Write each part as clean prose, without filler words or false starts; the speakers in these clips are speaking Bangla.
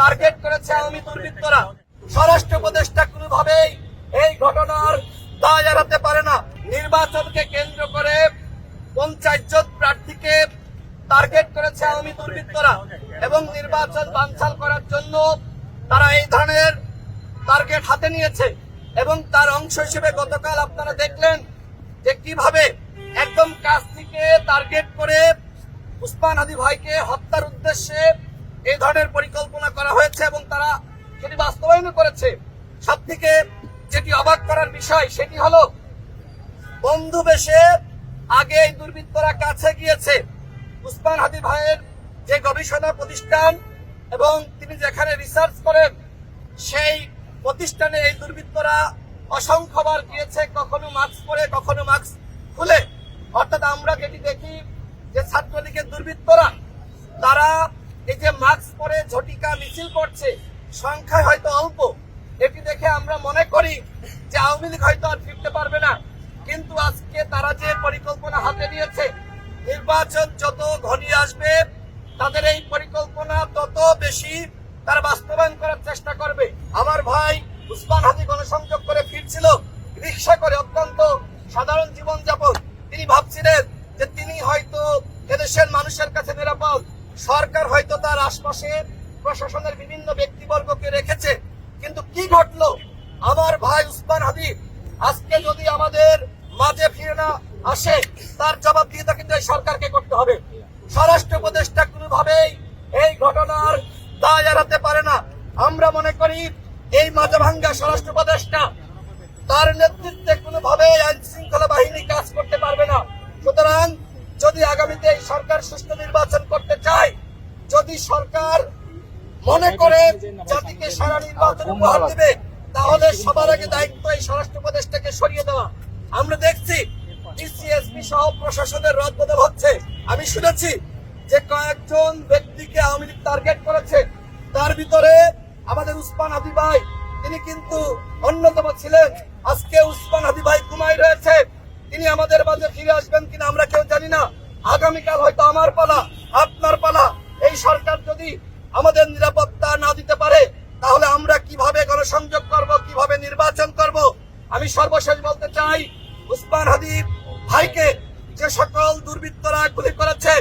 টার্গেট করেছে আওয়ামী দুর্বৃত্তরা। স্বরাষ্ট্র উপদেষ্টা কোনোভাবেই এই ঘটনার দায় এড়াতে পারে না। নির্বাচনকে কেন্দ্র করে 50 জন প্রার্থীকে টার্গেট করেছে আওয়ামী দুর্বৃত্তরা এবং নির্বাচন বানচাল করার জন্য তারা এই ধরনের টার্গেট হাতে নিয়েছে। এবং তার অংশ হিসেবে গতকাল আপনারা দেখলেন যে কিভাবে একদম কাছ থেকে টার্গেট করে উসমান হাদি ভাইকে হত্যার উদ্দেশ্যে এই ধরনের পরিকল্পনা করা হয়েছে এবং তারা সেটি বাস্তবায়ন করেছে। সবথেকে যেটি অবাক করার বিষয় সেটি হলো বন্ধু বেশে আগে এই দুর্বৃত্তরা কাছে গিয়েছে। উসমান হাদি ভাইয়ের যে গবেষণা প্রতিষ্ঠান এবং তিনি যেখানে রিসার্চ করেন সেই প্রতিষ্ঠানে এই দুর্বৃত্তরা অসংখ্যবার গিয়েছে, কখনো মাস্ক পরে কখনো মাস্ক খুলে। অর্থাৎ আমরা যেটি দেখি যে ছাত্রলীগের দুর্বৃত্তরা তারা এই যে মাস্ক পরে ঝটিকা মিছিল করছে, সংখ্যায় হয়তো অল্প, এটি দেখে আমরা মনে করি যে আওয়ামী লীগ হয়তো আর ফিরতে পারবে না। কিন্তু আজকে তারা যে পরিকল্পনা হাতে নিয়েছে, নির্বাচন যত ঘনিয়ে আসবে তাদের এই পরিকল্পনা তত বেশি তারা বাস্তবায়ন করার চেষ্টা করবে। আমার ভাই উসমান হাদি গণসংযোগ করে ফিরছিল রিক্সা করে, অত্যন্ত সাধারণ জীবনযাপন। তিনি ভাবছিলেন যে তিনি হয়তো এদেশের মানুষের কাছে নিরাপদ, সরকার হয়তো তার আশপাশে প্রশাসনের বিভিন্ন ব্যক্তিবর্গকে রেখেছে। কিন্তু কি ঘটলো? আমার ভাই উসমান হাদি আজকে যদি আমাদের মাঝে ফিরে না আসে, তার জবাবদিহিতা কিন্তু এই সরকারকে করতে হবে। স্বরাষ্ট্র উপদেষ্টা কোনোভাবেই এই ঘটনার দায় এড়াতে পারে না। আমরা মনে করি এই মাঝাভাঙ্গা স্বরাষ্ট্র উপদেষ্টা তার নেতৃত্বে কোনোভাবেই আইন শৃঙ্খলা বাহিনী কাজ করতে পারবে না। সুতরাং যদি আগামীতে এই সরকার সুষ্ঠু নির্বাচন করতে চায়, যদি সরকার মনে করে জাতিকে সারা নির্বাচন উপহার দেবে, তাহলে সবার আগে দায়িত্ব এই স্বরাষ্ট্র উপদেষ্টাকে সরিয়ে দেওয়া। আমরা দেখছি ডিসিএসপি সহ প্রশাসনের রদবদল হচ্ছে। আমি শুনেছি যে কয়েকজন ব্যক্তিকে আওয়ামী লীগ টার্গেট করেছে, তার ভিতরে আমাদের উসমান হাদি ভাই তিনি কিন্তু অন্যতম ছিলেন। আজকে উসমান হাদি ভাই ঘুমায় রয়েছে, তিনি আমাদের মাঝে ফিরে আসবেন কিনা আমরা কেউ জানি না। আগামীকাল হয়তো আমার পালা, আপনার পালা। এই সরকার যদি আমাদের নিরাপত্তা না দিতে পারে, তাহলে আমরা কিভাবে গণসংযোগ করব, কিভাবে নির্বাচন করব? আমি সর্বশেষ বলতে চাই, উসমান হাদি ভাইকে যে সকল দুর্বৃত্তরা গুলি করেছে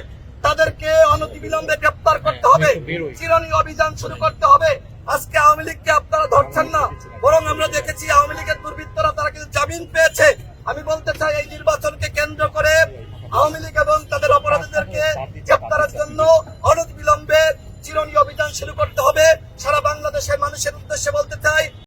তাদেরকে অনতিবিলম্বে গ্রেপ্তার করতে হবে, চিরুনি অভিযান শুরু করতে হবে। আজকে আওয়ামী লীগকে আপনারা ধরছেন না, বরং আমরা দেখেছি আওয়ামী লীগের দুর্বৃত্তরা তারা কিন্তু জামিন পেয়েছে। আমি বলতে চাই এই নির্বাচনকে কেন্দ্র করে আওয়ামী লীগ এবং তাদের অপরাধীদেরকে গ্রেপ্তারের জন্য অনতিবিলম্বে চিরুনি অভিযান শুরু করতে হবে। সারা বাংলাদেশের মানুষের উদ্দেশ্যে বলতে চাই,